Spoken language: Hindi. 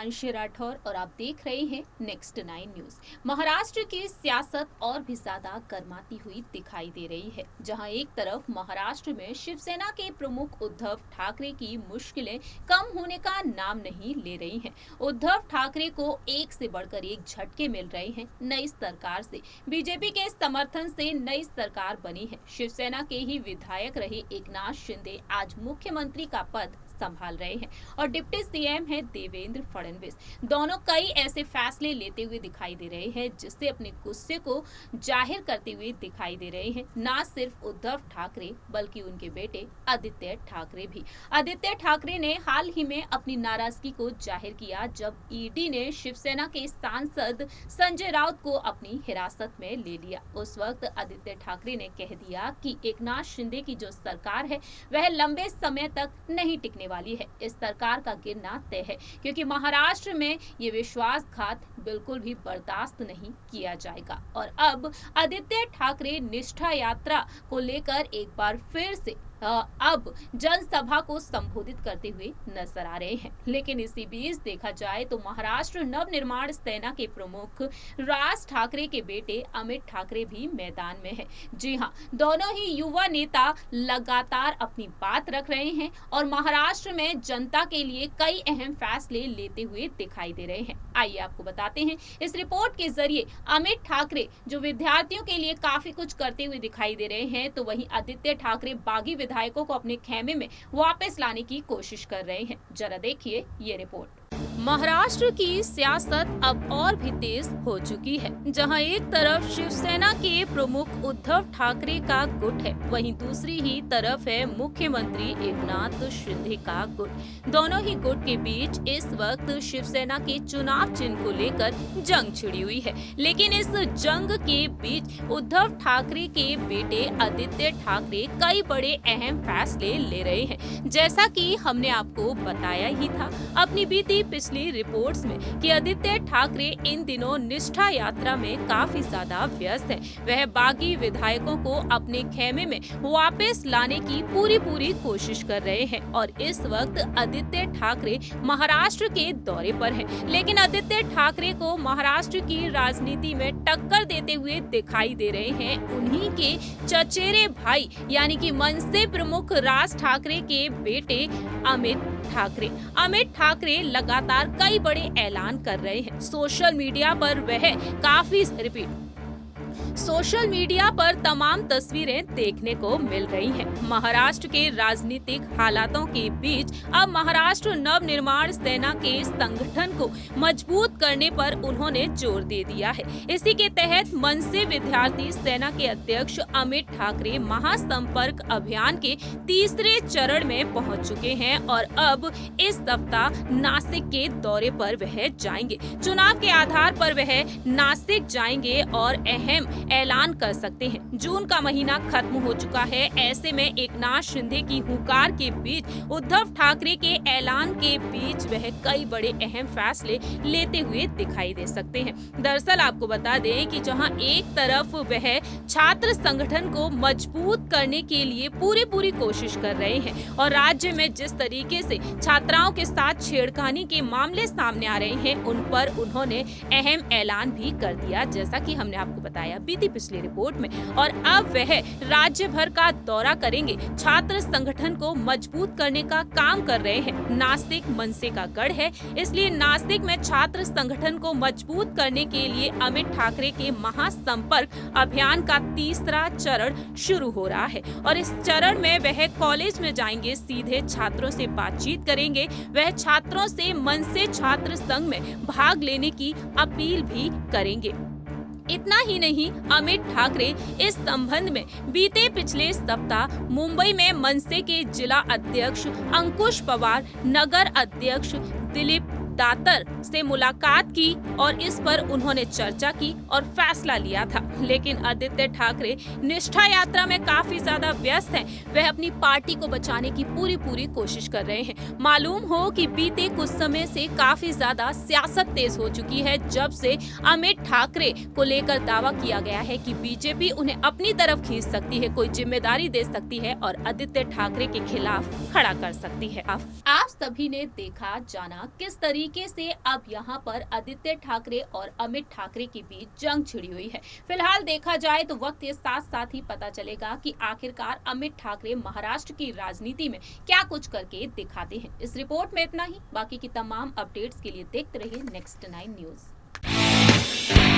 हिमांशी राठौर और आप देख रहे हैं नेक्स्ट 9 न्यूज। महाराष्ट्र की सियासत और भी ज्यादा गर्माती हुई दिखाई दे रही है, जहां एक तरफ महाराष्ट्र में शिवसेना के प्रमुख उद्धव ठाकरे की मुश्किलें कम होने का नाम नहीं ले रही हैं। उद्धव ठाकरे को एक से बढ़कर एक झटके मिल रहे हैं। नई सरकार से, बीजेपी के समर्थन से नई सरकार बनी है। शिवसेना के ही विधायक रहे एकनाथ शिंदे आज मुख्यमंत्री का पद संभाल रहे हैं और डिप्टी सीएम है देवेंद्र फडणवीस। दोनों कई ऐसे फैसले लेते हुए दिखाई दे रहे हैं जिससे अपने गुस्से को जाहिर करते हुए दिखाई दे रहे हैं। न सिर्फ उद्धव ठाकरे बल्कि उनके बेटे आदित्य ठाकरे भी। आदित्य ठाकरे ने हाल ही में अपनी नाराजगी को जाहिर किया जब ईडी ने शिवसेना के सांसद संजय राउत को अपनी हिरासत में ले लिया। उस वक्त आदित्य ठाकरे ने कह दिया कि एकनाथ शिंदे की जो सरकार है वह लंबे समय तक नहीं टिकने वाली है। इस सरकार का गिरना तय है क्योंकि महाराष्ट्र में ये विश्वासघात बिल्कुल भी बर्दाश्त नहीं किया जाएगा। और अब आदित्य ठाकरे निष्ठा यात्रा को लेकर एक बार फिर से अब जनसभा को संबोधित करते हुए नजर आ रहे हैं। लेकिन इसी बीच देखा जाए तो महाराष्ट्र नवनिर्माण सेना के प्रमुख राज ठाकरे के बेटे अमित ठाकरे भी मैदान में है। जी हां, दोनों ही युवा नेता लगातार अपनी बात रख रहे हैं और महाराष्ट्र में जनता के लिए कई अहम फैसले लेते हुए दिखाई दे रहे हैं। आइए आपको बताते हैं इस रिपोर्ट के जरिए। अमित ठाकरे जो विद्यार्थियों के लिए काफी कुछ करते हुए दिखाई दे रहे हैं, तो वहीं आदित्य ठाकरे बागी विधायकों को अपने खेमे में वापस लाने की कोशिश कर रहे हैं। जरा देखिए ये रिपोर्ट। महाराष्ट्र की सियासत अब और भी तेज हो चुकी है, जहां एक तरफ शिवसेना के प्रमुख उद्धव ठाकरे का गुट है, वहीं दूसरी ही तरफ है मुख्यमंत्री एकनाथ शिंदे का गुट। दोनों ही गुट के बीच इस वक्त शिवसेना के चुनाव चिन्ह को लेकर जंग छिड़ी हुई है। लेकिन इस जंग के बीच उद्धव ठाकरे के बेटे आदित्य ठाकरे कई बड़े अहम फैसले ले रहे हैं। जैसा कि हमने आपको बताया ही था अपनी बीती पिछली रिपोर्ट्स में कि आदित्य ठाकरे इन दिनों निष्ठा यात्रा में काफी ज्यादा व्यस्त हैं। वह बागी विधायकों को अपने खेमे में वापस लाने की पूरी कोशिश कर रहे हैं और इस वक्त आदित्य ठाकरे महाराष्ट्र के दौरे पर हैं। लेकिन आदित्य ठाकरे को महाराष्ट्र की राजनीति में टक्कर देते हुए दिखाई दे रहे हैं उन्हीं के चचेरे भाई यानी कि मनसे प्रमुख राज ठाकरे के बेटे अमित ठाकरे। अमित ठाकरे लगातार कई बड़े ऐलान कर रहे हैं। सोशल मीडिया पर तमाम तस्वीरें देखने को मिल रही हैं। महाराष्ट्र के राजनीतिक हालातों के बीच अब महाराष्ट्र नवनिर्माण सेना के संगठन को मजबूत करने पर उन्होंने जोर दे दिया है। इसी के तहत मनसे विद्यार्थी सेना के अध्यक्ष अमित ठाकरे महासंपर्क अभियान के तीसरे चरण में पहुंच चुके हैं और अब इस सप्ताह नासिक के दौरे पर वह जाएंगे। चुनाव के आधार पर वह नासिक जाएंगे और अहम ऐलान कर सकते हैं। जून का महीना खत्म हो चुका है, ऐसे में एकनाथ शिंदे की हुंकार के बीच उद्धव ठाकरे के ऐलान के बीच वह कई बड़े अहम फैसले लेते हुए दिखाई दे सकते हैं। दरअसल आपको बता दें कि जहां एक तरफ वह छात्र संगठन को मजबूत करने के लिए पूरी कोशिश कर रहे हैं और राज्य में जिस तरीके से छात्राओं के साथ छेड़खानी के मामले सामने आ रहे हैं उन पर उन्होंने अहम ऐलान भी कर दिया, जैसा कि हमने आपको बताया बीती पिछली रिपोर्ट में। और अब वह राज्य भर का दौरा करेंगे, छात्र संगठन को मजबूत करने का काम कर रहे हैं। नासिक मनसे का गढ़ है, इसलिए नासिक में छात्र संगठन को मजबूत करने के लिए अमित ठाकरे के महासंपर्क अभियान का तीसरा चरण शुरू हो रहा है और इस चरण में वह कॉलेज में जाएंगे, सीधे छात्रों से बातचीत करेंगे। वह छात्रों से मनसे छात्र संघ में भाग लेने की अपील भी करेंगे। इतना ही नहीं, अमित ठाकरे इस संबंध में बीते पिछले सप्ताह मुंबई में मनसे के जिला अध्यक्ष अंकुश पवार, नगर अध्यक्ष दिलीप दातर से मुलाकात की और इस पर उन्होंने चर्चा की और फैसला लिया था। लेकिन आदित्य ठाकरे निष्ठा यात्रा में काफी ज्यादा व्यस्त हैं। वह अपनी पार्टी को बचाने की पूरी कोशिश कर रहे हैं। मालूम हो कि बीते कुछ समय से काफी ज्यादा सियासत तेज हो चुकी है, जब से अमित ठाकरे को लेकर दावा किया गया है कि बीजेपी उन्हें अपनी तरफ खींच सकती है, कोई जिम्मेदारी दे सकती है और आदित्य ठाकरे के खिलाफ खड़ा कर सकती है। आप सभी ने देखा जाना किस तरीके तरीके से अब यहां पर आदित्य ठाकरे और अमित ठाकरे के बीच जंग छिड़ी हुई है। फिलहाल देखा जाए तो वक्त के साथ साथ ही पता चलेगा कि आखिरकार अमित ठाकरे महाराष्ट्र की राजनीति में क्या कुछ करके दिखाते हैं। इस रिपोर्ट में इतना ही। बाकी की तमाम अपडेट्स के लिए देखते रहिए नेक्स्ट 9 न्यूज।